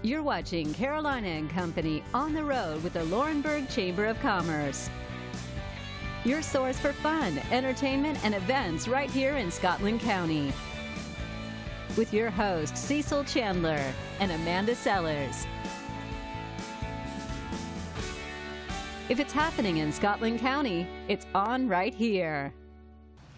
You're watching Carolina and Company on the road with the Laurinburg Chamber of Commerce. Your source for fun, entertainment, and events right here in Scotland County. With your hosts, Cecil Chandler and Amanda Sellers. If it's happening in Scotland County, it's on right here.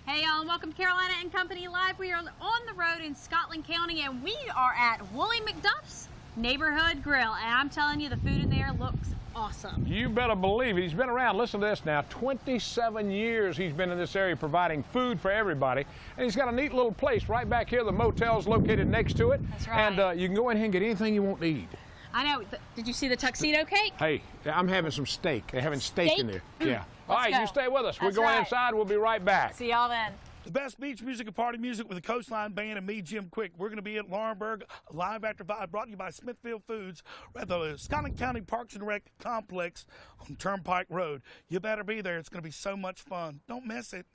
Hey y'all, and welcome to Carolina and Company Live. We are on the road in Scotland County, and we are at Willie McDuff's Neighborhood Grill, and I'm telling you, the food in there looks awesome. You better believe it. He's been around, listen to this now, 27 years he's been in this area providing food for everybody. And he's got a neat little place right back here. The motel's located next to it. That's right. And you can go in here and get anything you want to eat. I know. Did you see the tuxedo cake? Hey, I'm having some steak. They're having steak in there. Yeah. All right, go. you stay with us. That's We're going right. inside. We'll be right back. See y'all then. The best beach music and party music with the Coastline Band and me, Jim Quick. We're going to be at Laurinburg, Live After 5, brought to you by Smithfield Foods at the Scotland County Parks and Rec Complex on Turnpike Road. You better be there. It's going to be so much fun. Don't miss it.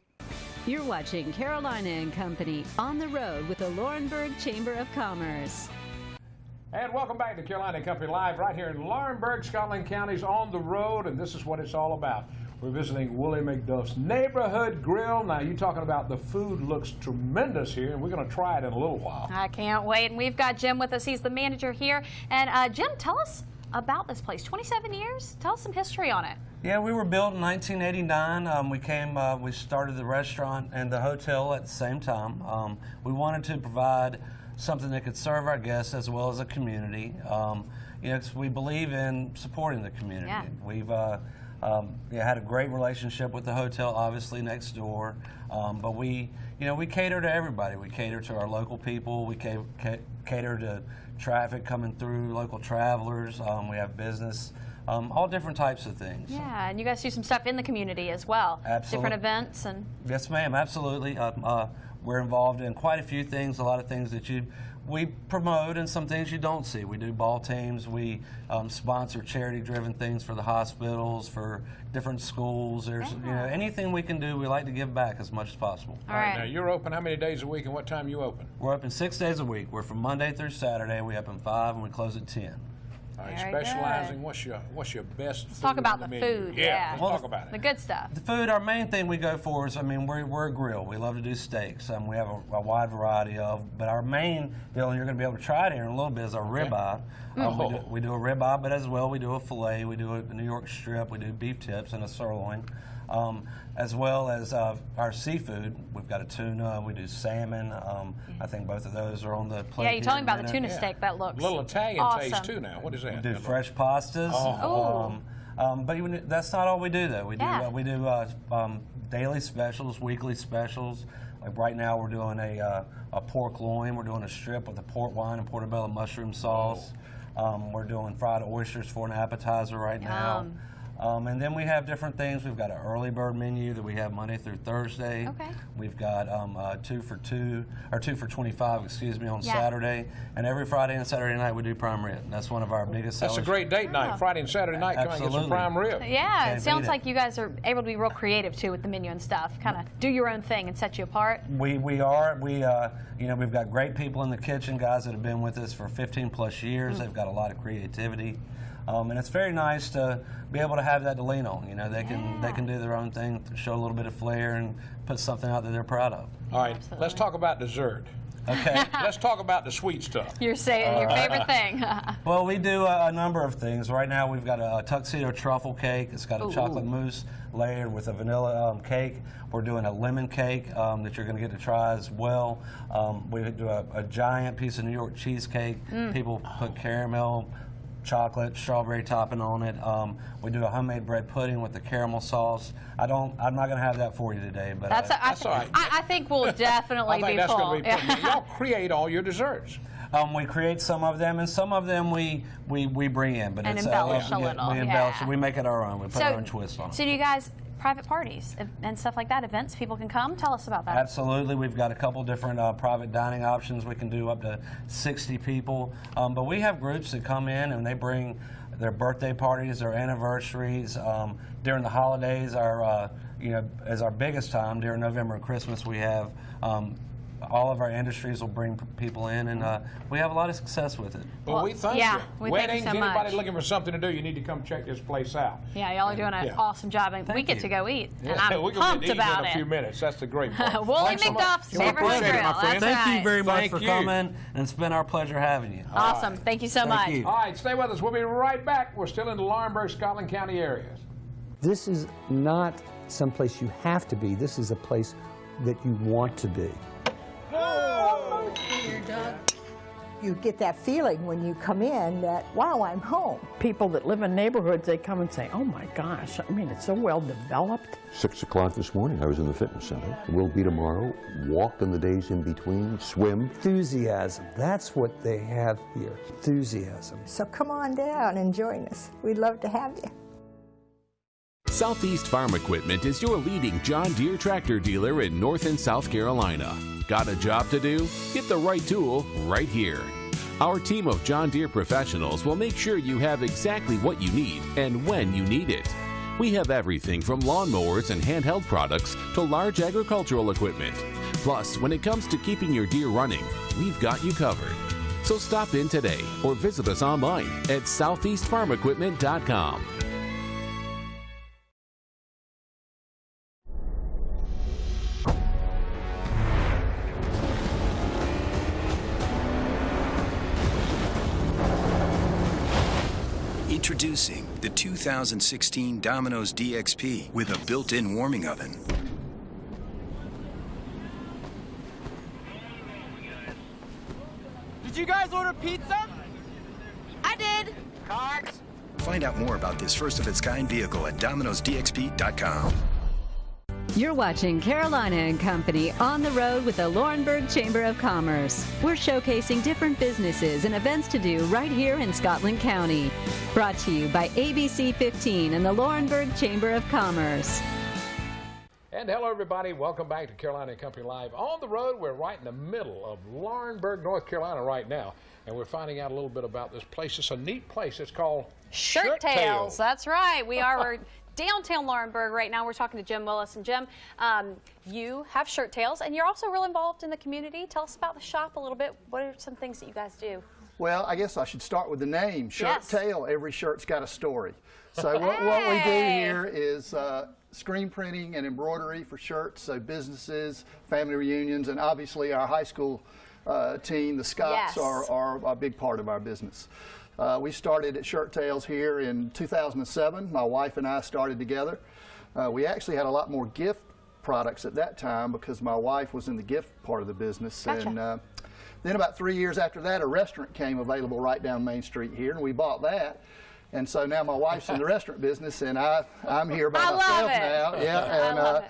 You're watching Carolina and Company on the road with the Laurinburg Chamber of Commerce. And welcome back to Carolina and Company Live right here in Laurinburg, Scotland County's on the road, and this is what it's all about. We're visiting Willie McDuff's Neighborhood Grill. Now, you're talking about the food looks tremendous here, and we're going to try it in a little while. I can't wait. And we've got Jim with us. He's the manager here. And Jim, tell us about this place. 27 years? Tell us some history on it. Yeah, we were built in 1989. We started the restaurant and the hotel at the same time. We wanted to provide something that could serve our guests as well as a community. You know, 'cause we believe in supporting the community. Yeah. We've had a great relationship with the hotel, obviously next door, but we cater to everybody. We cater to our local people. We cater to traffic coming through, local travelers. We have business, all different types of things. Yeah, and you guys do some stuff in the community as well. Absolutely. Different events and. Yes, ma'am. Absolutely. We're involved in quite a few things. A lot of things that we promote and some things you don't see. We do ball teams. We sponsor charity-driven things for the hospitals, for different schools. There's anything we can do. We like to give back as much as possible. All right. Now, you're open how many days a week and what time you open? We're open 6 days a week. We're from Monday through Saturday. We open 5 and we close at 10. All right, Very specializing, good. what's your best Let's food talk about on the menu? food. Yeah. Let's talk about The it. good stuff. The food, our main thing we go for is, we're a grill. We love to do steaks. We have a wide variety of, but our main deal, and you're going to be able to try it here in a little bit, is our ribeye. We do a ribeye, but as well we do a filet, we do a New York strip, we do beef tips and a sirloin, as well as our seafood. We've got a tuna, we do salmon. I think both of those are on the plate. Yeah, you told me here about in the a tuna minute. steak. That looks A little Italian awesome. taste too now. What is that? We do fresh pastas. Oh. But that's not all we do, though. We do Yeah. daily specials, weekly specials. Like right now, we're doing a pork loin. We're doing a strip with a port wine and portobello mushroom sauce. We're doing fried oysters for an appetizer right now. And then we have different things. We've got an early bird menu that we have Monday through Thursday. Okay. We've got 2 for $25, excuse me, on Yeah. Saturday. And every Friday and Saturday night we do prime rib. That's one of our biggest sellers. That's a great date night, Friday and Saturday night. Come and get some Absolutely. prime rib. Yeah, Can't it sounds beat it. like you guys are able to be real creative too with the menu and stuff. Kind of do your own thing and set you apart. We are. We've got great people in the kitchen, guys that have been with us for 15 plus years. They've got a lot of creativity. And it's very nice to be able to have that to lean on. They can do their own thing, show a little bit of flair, and put something out that they're proud of. All right, Absolutely. let's talk about dessert. Okay. Let's talk about the sweet stuff. You're saying your favorite thing. Well, we do a number of things. Right now, we've got a tuxedo truffle cake. It's got a chocolate mousse layered with a vanilla cake. We're doing a lemon cake that you're going to get to try as well. We do a giant piece of New York cheesecake. People put caramel, chocolate, strawberry topping on it. We do a homemade bread pudding with the caramel sauce. I'm not going to have that for you today, but That's all right. I think we'll definitely I think be that's full. going to be pretty. Y'all create all your desserts. we create some of them, and some of them we bring in, but And it's embellish a little, We embellish yeah. it. We make it our own. We put our own twist on it. So do you guys private parties and stuff like that, events people can come? Tell us about that. Absolutely. We've got a couple different private dining options. We can do up to 60 people. But we have groups that come in and they bring their birthday parties, their anniversaries. During the holidays, is our biggest time. During November and Christmas, we have all of our industries will bring people in, and we have a lot of success with it. Well, we thank yeah, you. we Weddings, thank you so anybody much. looking for something to do, you need to come check this place out. Yeah, y'all are doing an Yeah. awesome job, and we Thank get you. to go eat, and Yeah, I'm we're gonna pumped get to eat about in a few it. minutes. That's the great part. Wooly Thanks so much. McDuff's We Neighborhood appreciate it, Grill. my friend. That's Thank you right. very much Thank for you. coming, and it's been our pleasure having you. Awesome. Thank you so much. you. All right, stay with us. We'll be right back. We're still in the Laurinburg, Scotland County area. This is not someplace you have to be. This is a place that you want to be. You get that feeling when you come in that, wow, I'm home. People that live in neighborhoods, they come and say, oh my gosh, I mean, it's so well developed. 6 o'clock this morning, I was in the fitness center. Will be tomorrow. Walk in the days in between. Swim. Enthusiasm, that's what they have here, enthusiasm. So come on down and join us. We'd love to have you. Southeast Farm Equipment is your leading John Deere tractor dealer in North and South Carolina. Got a job to do? Get the right tool right here. Our team of John Deere professionals will make sure you have exactly what you need and when you need it. We have everything from lawnmowers and handheld products to large agricultural equipment. Plus, when it comes to keeping your Deere running, we've got you covered. So stop in today or visit us online at southeastfarmequipment.com. Introducing the 2016 Domino's DXP with a built-in warming oven. Did you guys order pizza? I did. Cards? Find out more about this first-of-its-kind vehicle at Domino'sDXP.com. You're watching Carolina and Company on the road with the Laurinburg Chamber of Commerce. We're showcasing different businesses and events to do right here in Scotland County. Brought to you by ABC 15 and the Laurinburg Chamber of Commerce. And hello, everybody. Welcome back to Carolina and Company Live. On the road, we're right in the middle of Laurinburg, North Carolina right now. And we're finding out a little bit about this place. It's a neat place. It's called Shirt Tails. That's right. We're downtown Laurinburg right now. We're talking to Jim Willis. And Jim, you have Shirt Tails, and you're also real involved in the community. Tell us about the shop a little bit. What are some things that you guys do? Well, I guess I should start with the name, Shirt Yes. Tail. Every shirt's got a story. So what we do here is screen printing and embroidery for shirts, so businesses, family reunions, and obviously our high school team, the Scots, Yes. are a big part of our business. We started at Shirt Tails here in 2007. My wife and I started together. We actually had a lot more gift products at that time because my wife was in the gift part of the business. Gotcha. And then about 3 years after that, a restaurant came available right down Main Street here, and we bought that. And so now my wife's in the restaurant business, and I'm here by myself now. Yeah, and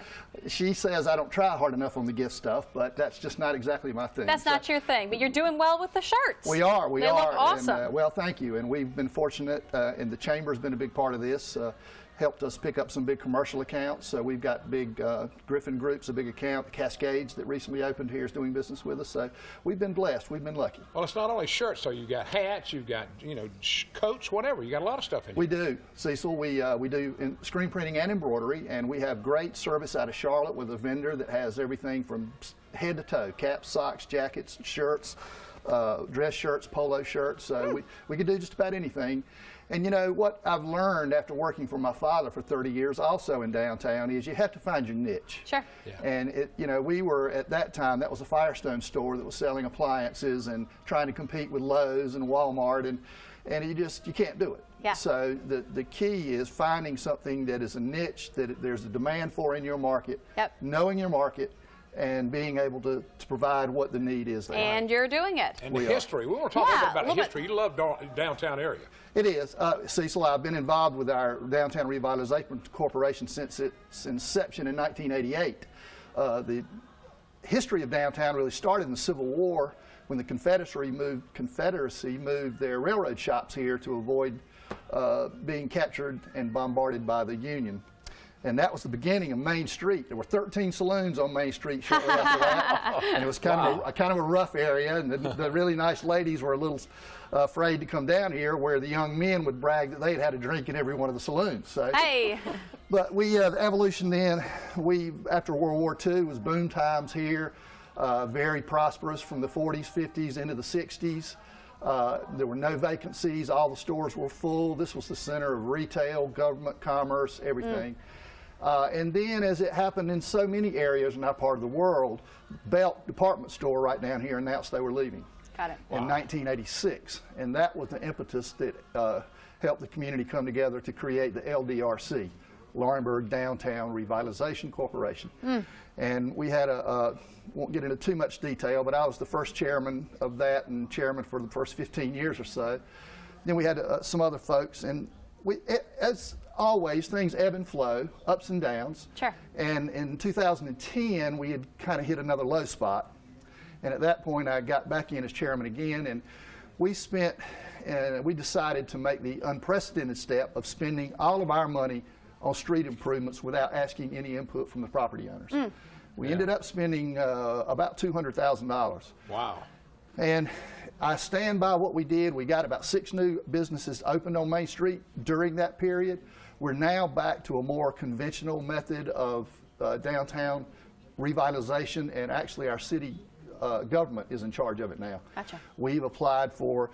she says I don't try hard enough on the gift stuff, but that's just not exactly my thing. That's not your thing, but you're doing well with the shirts. We are. They look awesome. And, well, thank you. And we've been fortunate, and the Chamber's been a big part of this. Helped us pick up some big commercial accounts. So we've got big Griffin Group's a big account. Cascades that recently opened here is doing business with us. So we've been blessed. We've been lucky. Well, it's not only shirts, so you've got hats, you've got, coats, whatever. You got a lot of stuff in here. We do, Cecil. We do screen printing and embroidery, and we have great service out of Charlotte with a vendor that has everything from head to toe: caps, socks, jackets, shirts, dress shirts, polo shirts. So we can do just about anything. And you know what I've learned after working for my father for 30 years, also in downtown, is you have to find your niche. Sure. Yeah. And we were at that time, that was a Firestone store that was selling appliances and trying to compete with Lowe's and Walmart, and you can't do it. Yeah. So the key is finding something that is a niche that there's a demand for in your market. Yep. Knowing your market and being able to provide what the need is there. And you're doing it. And the history. We want to talk a little bit about the history. You love downtown area. It is. Cecil, I've been involved with our Downtown Revitalization Corporation since its inception in 1988. The history of downtown really started in the Civil War when the Confederacy moved their railroad shops here to avoid being captured and bombarded by the Union. And that was the beginning of Main Street. There were 13 saloons on Main Street shortly after that. And it was kind of a rough area, and the really nice ladies were a little afraid to come down here, where the young men would brag that they'd had a drink in every one of the saloons. So, hey. But the evolution then, after World War II, was boom times here. very prosperous from the 40s, 50s into the 60s. There were no vacancies. All the stores were full. This was the center of retail, government, commerce, everything. And then, as it happened in so many areas in our part of the world, Belk department store right down here announced they were leaving. Got it. In 1986. And that was the impetus that helped the community come together to create the LDRC, Laurinburg Downtown Revitalization Corporation. And we had won't get into too much detail, but I was the first chairman of that and chairman for the first 15 years or so. Then we had some other folks, and as always, things ebb and flow, ups and downs. Sure. And in 2010, we had kind of hit another low spot. And at that point, I got back in as chairman again, and we decided to make the unprecedented step of spending all of our money on street improvements without asking any input from the property owners. We ended up spending about $200,000. Wow. And I stand by what we did. We got about 6 new businesses opened on Main Street during that period. We're now back to a more conventional method of downtown revitalization, and actually our city government is in charge of it now. Gotcha. We've applied for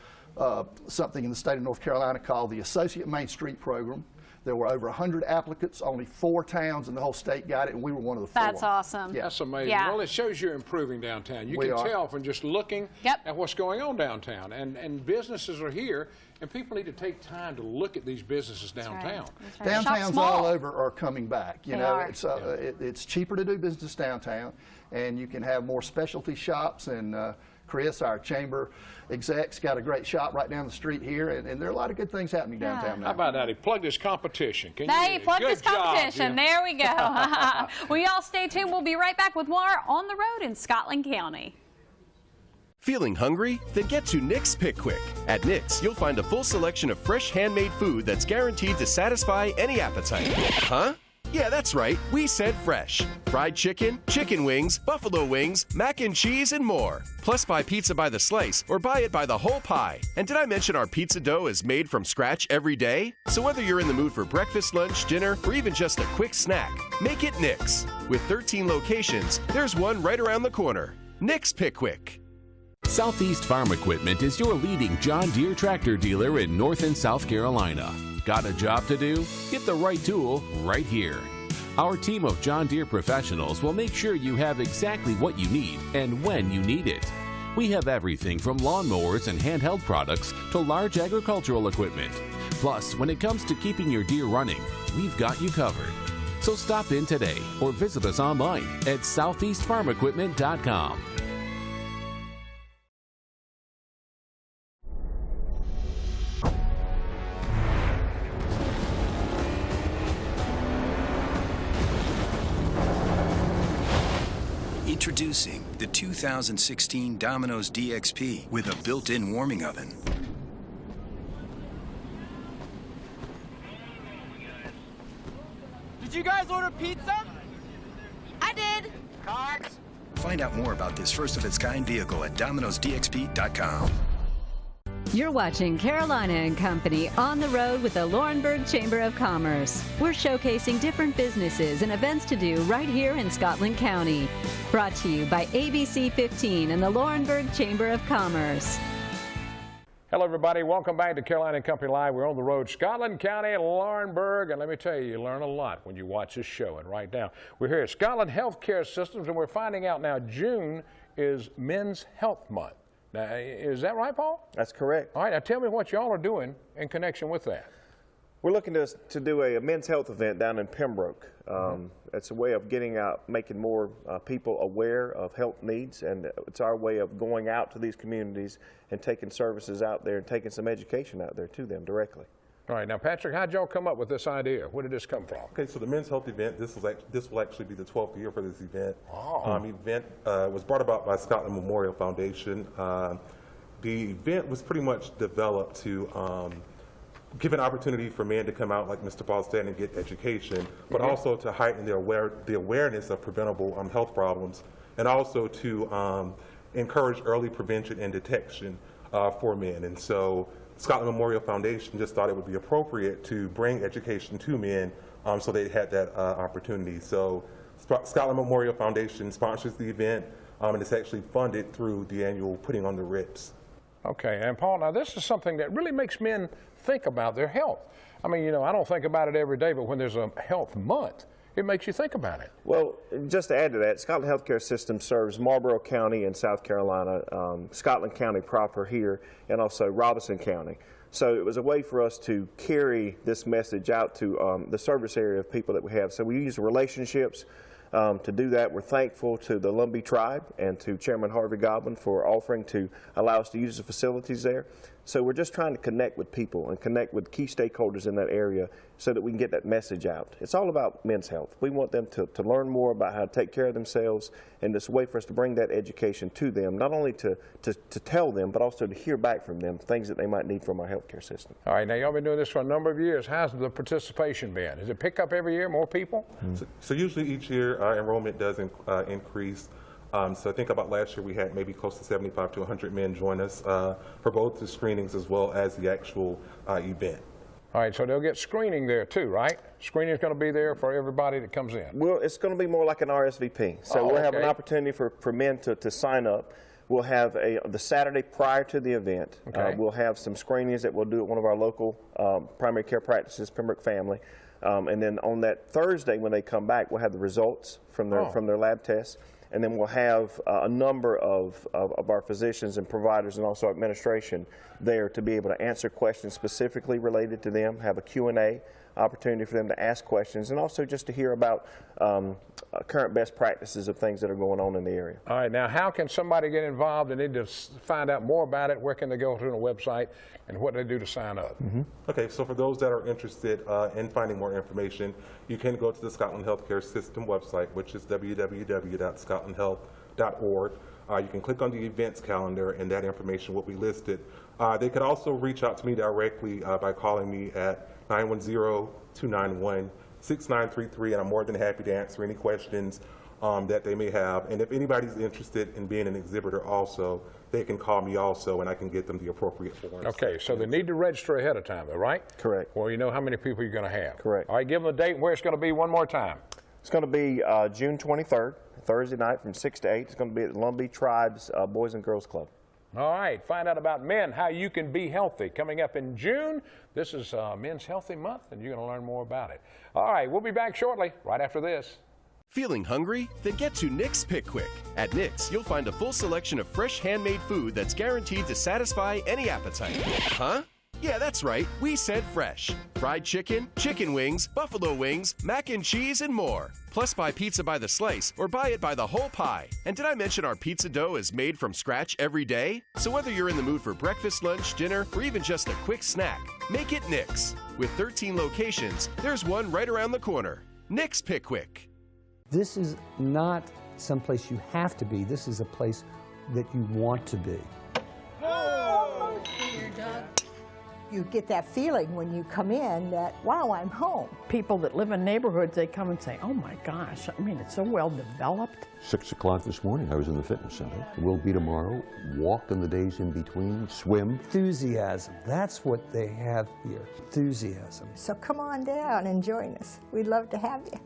something in the state of North Carolina called the Associate Main Street Program. There were over 100 applicants. Only 4 towns in the whole state got it, and we were one of the 4. That's awesome. Yeah. That's amazing. Yeah. Well, it shows you're improving downtown. You can tell from just looking at what's going on downtown. And businesses are here, and people need to take time to look at these businesses downtown. That's right. Downtowns all over are coming back. You know, are. It's cheaper to do business downtown, and you can have more specialty shops. And Chris, our chamber exec's got a great shop right down the street here, and there are a lot of good things happening downtown now. How about that? He plugged his competition. He plugged his competition. There we go. Well, y'all stay tuned. We'll be right back with more On the Road in Scotland County. Feeling hungry? Then get to Nick's Pick Quick. At Nick's, you'll find a full selection of fresh handmade food that's guaranteed to satisfy any appetite. Huh? Yeah, that's right. We said fresh. Fried chicken, chicken wings, buffalo wings, mac and cheese, and more. Plus, buy pizza by the slice or buy it by the whole pie. And did I mention our pizza dough is made from scratch every day? So whether you're in the mood for breakfast, lunch, dinner, or even just a quick snack, make it Nick's. With 13 locations, there's one right around the corner. Nick's Pick Quick. Southeast Farm Equipment is your leading John Deere tractor dealer in North and South Carolina. Got a job to do? Get the right tool right here. Our team of John Deere professionals will make sure you have exactly what you need and when you need it. We have everything from lawnmowers and handheld products to large agricultural equipment. Plus, when it comes to keeping your Deere running, we've got you covered. So stop in today or visit us online at southeastfarmequipment.com. Introducing the 2016 Domino's DXP with a built-in warming oven. Did you guys order pizza? I did. Cards? Find out more about this first-of-its-kind vehicle at Domino'sDXP.com. You're watching Carolina and Company on the road with the Laurinburg Chamber of Commerce. We're showcasing different businesses and events to do right here in Scotland County. Brought to you by ABC 15 and the Laurinburg Chamber of Commerce. Hello, everybody. Welcome back to Carolina and Company Live. We're on the road, Scotland County, Laurinburg, and let me tell you, you learn a lot when you watch this show. And right now, we're here at Scotland Healthcare Systems, and we're finding out now June is Men's Health Month. Now, is that right, Paul? That's correct. All right, now tell me what y'all are doing in connection with that. We're looking to do a men's health event down in Pembroke. It's a way of getting out, making more people aware of health needs, and it's our way of going out to these communities and taking services out there and taking some education out there to them directly. All right, now Patrick, how'd y'all come up with this idea? Where did this come from? Okay, so the Men's Health event, this will actually be the 12th year for this event. Oh. Event was brought about by Scotland Memorial Foundation. The event was pretty much developed to give an opportunity for men to come out, like Mr. Paul said, and get education, but also to heighten the awareness of preventable health problems, and also to encourage early prevention and detection for men. And so Scotland Memorial Foundation just thought it would be appropriate to bring education to men so they had that opportunity. So Scotland Memorial Foundation sponsors the event. and it's actually funded through the annual Putting on the Rips. Okay, and Paul, now this is something that really makes men think about their health. I mean, you know, I don't think about it every day, but when there's a health month, it makes you think about it. Well, just to add to that, Scotland Healthcare System serves Marlborough County in South Carolina, Scotland County proper here, and also Robinson County. So it was a way for us to carry this message out to the service area of people that we have. So we use relationships to do that. We're thankful to the Lumbee tribe and to Chairman Harvey Godwin for offering to allow us to use the facilities there. So we're just trying to connect with people and connect with key stakeholders in that area so that we can get that message out. It's all about men's health. We want them to learn more about how to take care of themselves, and this way for us to bring that education to them, not only to tell them, but also to hear back from them things that they might need from our healthcare system. All right, now y'all been doing this for a number of years. How's the participation been? Does it pick up every year, more people? So usually each year our enrollment does increase. So I think about last year we had maybe close to 75 to 100 men join us for both the screenings as well as the actual event. All right, so they'll get screening there too, right? Screening is going to be there for everybody that comes in. Well, it's going to be more like an RSVP. So we'll have an opportunity for men to sign up. We'll have the Saturday prior to the event. Okay. We'll have some screenings that we'll do at one of our local primary care practices, Pembroke Family. And then on that Thursday when they come back, we'll have the results from their lab tests. And then we'll have a number of our physicians and providers and also administration there to be able to answer questions specifically related to them, have a Q&A opportunity for them to ask questions, and also just to hear about current best practices of things that are going on in the area. All right, now how can somebody get involved and need to find out more about it? Where can they go to the website, and what do they do to sign up? Okay, so for those that are interested in finding more information, you can go to the Scotland Healthcare System website, which is www.scotlandhealth.org. You can click on the events calendar, and that information will be listed. They could also reach out to me directly by calling me at 910-291-6933, and I'm more than happy to answer any questions that they may have. And if anybody's interested in being an exhibitor also, they can call me also, and I can get them the appropriate forms. Okay, so they need to register ahead of time, though, right? Correct. Well, you know how many people you're going to have. Correct. All right, give them a date and where it's going to be one more time. It's going to be June 23rd, Thursday night from 6 to 8. It's going to be at the Lumbee Tribe's Boys and Girls Club. All right, find out about men, how you can be healthy. Coming up in June, this is Men's Healthy Month, and you're going to learn more about it. All right, we'll be back shortly, right after this. Feeling hungry? Then get to Nick's Pick Quick. At Nick's, you'll find a full selection of fresh handmade food that's guaranteed to satisfy any appetite. Huh? Yeah, that's right. We said fresh. Fried chicken, chicken wings, buffalo wings, mac and cheese, and more. Plus, buy pizza by the slice or buy it by the whole pie. And did I mention our pizza dough is made from scratch every day? So whether you're in the mood for breakfast, lunch, dinner, or even just a quick snack, make it Nick's. With 13 locations, there's one right around the corner. Nick's Pick Quick. This is not someplace you have to be. This is a place that you want to be. You get that feeling when you come in that, wow, I'm home. People that live in neighborhoods, they come and say, oh my gosh, I mean, it's so well developed. 6 o'clock this morning, I was in the fitness center. Will be tomorrow. Walk in the days in between. Swim. Enthusiasm. That's what they have here. Enthusiasm. So come on down and join us. We'd love to have you.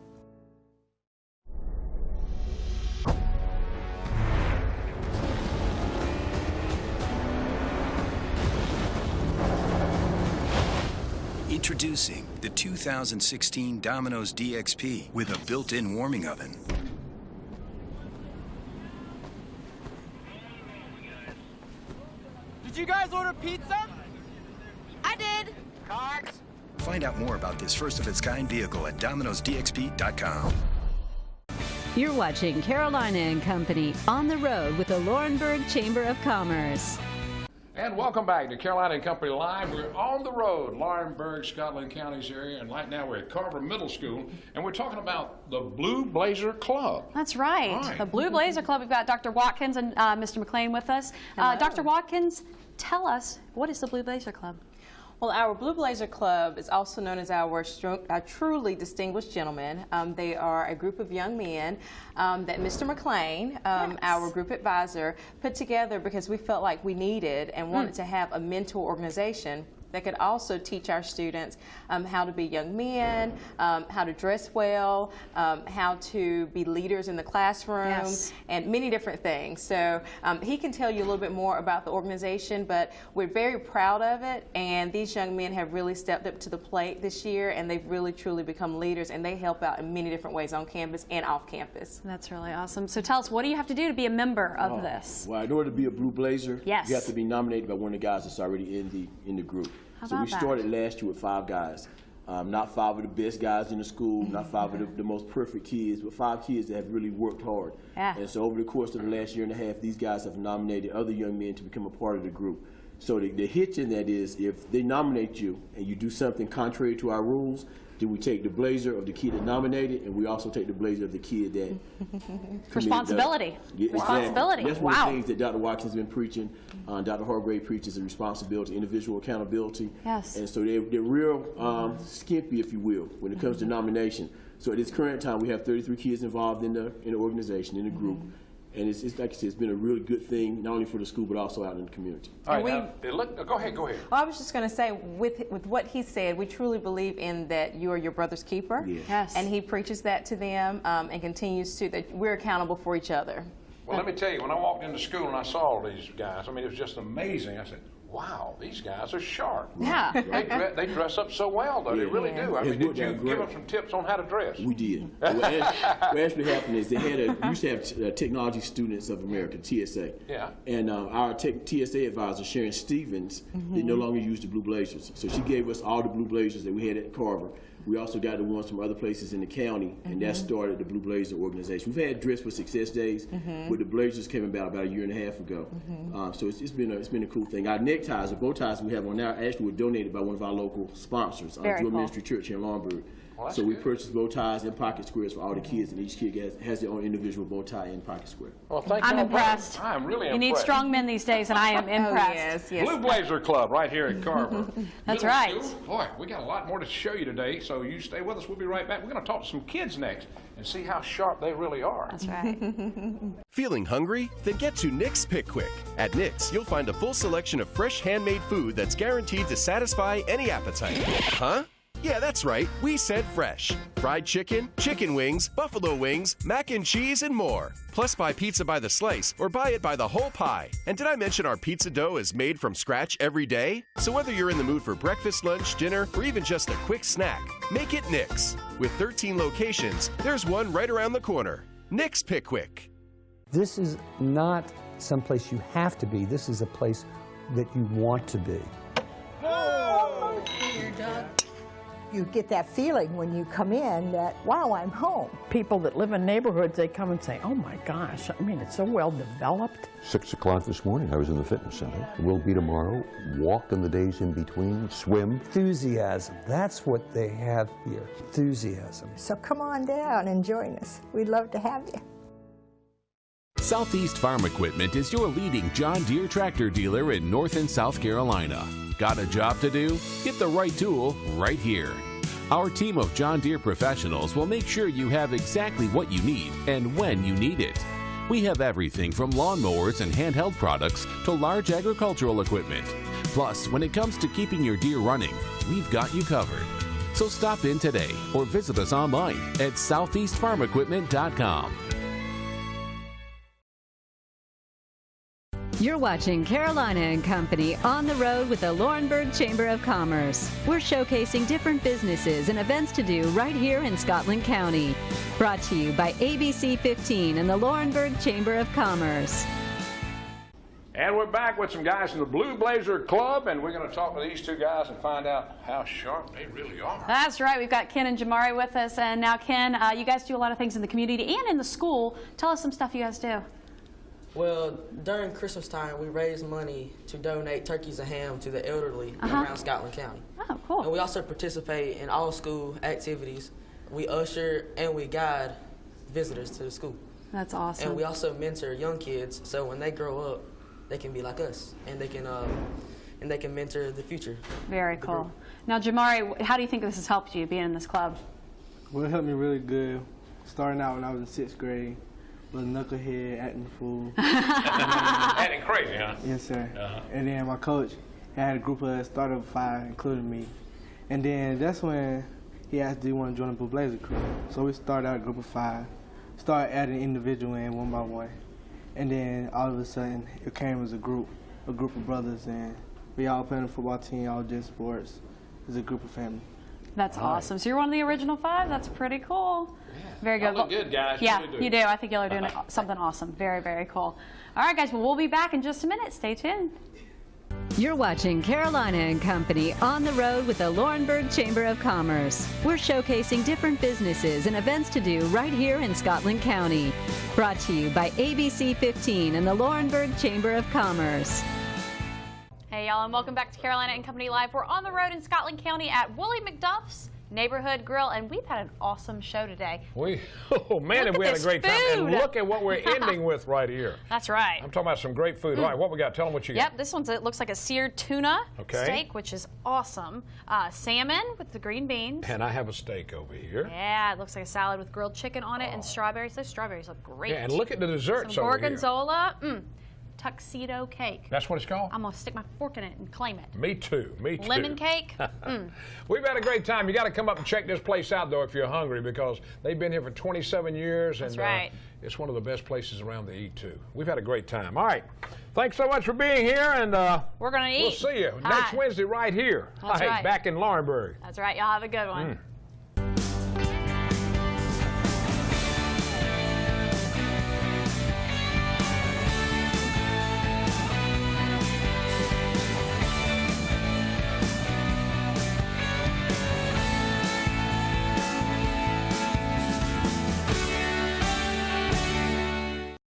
Introducing the 2016 Domino's DXP with a built-in warming oven. Did you guys order pizza? I did. Cards? Find out more about this first-of-its-kind vehicle at Domino'sDXP.com. You're watching Carolina and Company on the road with the Laurinburg Chamber of Commerce. And welcome back to Carolina and Company Live. We're on the road, Laurinburg, Scotland County's area, and right now we're at Carver Middle School, and we're talking about the Blue Blazer Club. That's right. All right. The Blue Blazer Club. We've got Dr. Watkins and Mr. McLean with us. Dr. Watkins, tell us, what is the Blue Blazer Club? Well, our Blue Blazer Club is also known as our truly distinguished gentlemen. They are a group of young men that Mr. McLean, our group advisor, put together because we felt like we needed and wanted to have a mentor organization that could also teach our students how to be young men, how to dress well, how to be leaders in the classroom, and many different things. So he can tell you a little bit more about the organization, but we're very proud of it, and these young men have really stepped up to the plate this year, and they've really truly become leaders, and they help out in many different ways on campus and off campus. That's really awesome. So tell us, what do you have to do to be a member of this? Well, in order to be a Blue Blazer, yes, you have to be nominated by one of the guys that's already in the group. So we started last year with 5 guys. Not 5 of the best guys in the school, not 5 of the most perfect kids, but 5 kids that have really worked hard. And so over the course of the last year and a half, these guys have nominated other young men to become a part of the group. So the hitch in that is, if they nominate you and you do something contrary to our rules, then we take the blazer of the kid that nominated, and we also take the blazer of the kid that responsibility. Responsibility. That's one of the things that Dr. Watkins has been preaching. Dr. Hargrave preaches the responsibility, individual accountability. Yes. And so they're real skimpy, if you will, when it comes to nomination. So at this current time, we have 33 kids involved in the organization, in the group. And it's like I said, it's been a really good thing, not only for the school, but also out in the community. All right, go ahead. Well, I was just going to say, with what he said, we truly believe in that you are your brother's keeper. Yes. And he preaches that to them and continues to, that we're accountable for each other. Well, let me tell you, when I walked into school and I saw all these guys, I mean, it was just amazing. I said, wow, these guys are sharp. Yeah. They dress up so well, though. They really do. I mean, did you give them some tips on how to dress? We did. What actually happened is we used to have Technology Students of America, TSA. Yeah. And our TSA advisor, Sharon Stevens, they no longer use the Blue Blazers. So she gave us all the Blue Blazers that we had at Carver. We also got the ones from other places in the county, and that started the Blue Blazer organization. We've had Dress for Success Days, but the Blazers came about a year and a half ago. So it's been a cool thing. Our neckties or bow ties we have on now actually were donated by one of our local sponsors, Jewel Ministry Church here in Laurinburg. Well, so we purchased bow ties and pocket squares for all the kids, and each kid has their own individual bow tie and pocket square. Well, thank you. I'm impressed. I'm really impressed. You need strong men these days, and I am impressed. Yes. Blue Blazer Club right here at Carver. That's right. Boy, we got a lot more to show you today, so you stay with us. We'll be right back. We're going to talk to some kids next and see how sharp they really are. That's right. Feeling hungry? Then get to Nick's Pick Quick. At Nick's, you'll find a full selection of fresh handmade food that's guaranteed to satisfy any appetite. Huh? Yeah, that's right. We said fresh. Fried chicken, chicken wings, buffalo wings, mac and cheese, and more. Plus, buy pizza by the slice or buy it by the whole pie. And did I mention our pizza dough is made from scratch every day? So whether you're in the mood for breakfast, lunch, dinner, or even just a quick snack, make it Nick's. With 13 locations, there's one right around the corner. Nick's Pick Quick. This is not someplace you have to be. This is a place that you want to be. You get that feeling when you come in that, wow, I'm home. People that live in neighborhoods, they come and say, oh my gosh, I mean, it's so well developed. 6 o'clock this morning, I was in the fitness center. We'll be tomorrow, walk in the days in between, swim. Enthusiasm, that's what they have here, enthusiasm. So come on down and join us. We'd love to have you. Southeast Farm Equipment is your leading John Deere tractor dealer in North and South Carolina. Got a job to do? Get the right tool right here. Our team of John Deere professionals will make sure you have exactly what you need and when you need it. We have everything from lawnmowers and handheld products to large agricultural equipment. Plus, when it comes to keeping your Deere running, we've got you covered. So stop in today or visit us online at southeastfarmequipment.com. You're watching Carolina and Company on the road with the Laurinburg Chamber of Commerce. We're showcasing different businesses and events to do right here in Scotland County. Brought to you by ABC 15 and the Laurinburg Chamber of Commerce. And we're back with some guys from the Blue Blazer Club, and we're going to talk to these two guys and find out how sharp they really are. That's right. We've got Ken and Jamari with us. And now, Ken, you guys do a lot of things in the community and in the school. Tell us some stuff you guys do. Well, during Christmas time, we raise money to donate turkeys and ham to the elderly around Scotland County. Oh, cool. And we also participate in all school activities. We usher and we guide visitors to the school. That's awesome. And we also mentor young kids, so when they grow up, they can be like us, and they can mentor the future. Very cool. Now, Jamari, how do you think this has helped you being in this club? Well, it helped me really good. Starting out when I was in 6th grade. Little knucklehead, acting the fool. Acting crazy, huh? Yes, sir. And then my coach, He had a group of started of 5, including me. And then that's when he asked, do you want to join the Blue Blazer crew? So we started out a group of 5, started adding individual in one by one. And then all of a sudden, it came as a group of brothers, and we all playing a football team, all did sports. It's a group of family. That's awesome. So you're one of the original 5. That's pretty cool. Very good. Y'all look good, guys. Yeah, Really do. you do. I think y'all are doing something awesome. Very, very cool. All right, guys. Well, we'll be back in just a minute. Stay tuned. You're watching Carolina and Company on the road with the Laurinburg Chamber of Commerce. We're showcasing different businesses and events to do right here in Scotland County. Brought to you by ABC 15 and the Laurinburg Chamber of Commerce. Hey, y'all, and welcome back to Carolina and Company Live. We're on the road in Scotland County at Willie McDuff's Neighborhood Grill, and we've had an awesome show today. Oh man, have we had a great time. And look at what we're ending with right here. That's right. I'm talking about some great food. All right, what we got? Tell them what you got. Yep, this one's, it looks like a seared tuna steak, which is awesome. Salmon with the green beans. And I have a steak over here. Yeah, it looks like a salad with grilled chicken on it and strawberries. Those strawberries look great. Yeah, and look at the desserts some over here. Gorgonzola. Tuxedo cake. That's what it's called? I'm going to stick my fork in it and claim it. Me too. Me too. Lemon cake. We've had a great time. You got to come up and check this place out, though, if you're hungry, because they've been here for 27 years. That's and right. It's one of the best places around to eat, too. We've had a great time. All right. Thanks so much for being here. And we're going to eat. We'll see you next Wednesday right here. That's right. Back in Laurinburg. That's right. Y'all have a good one.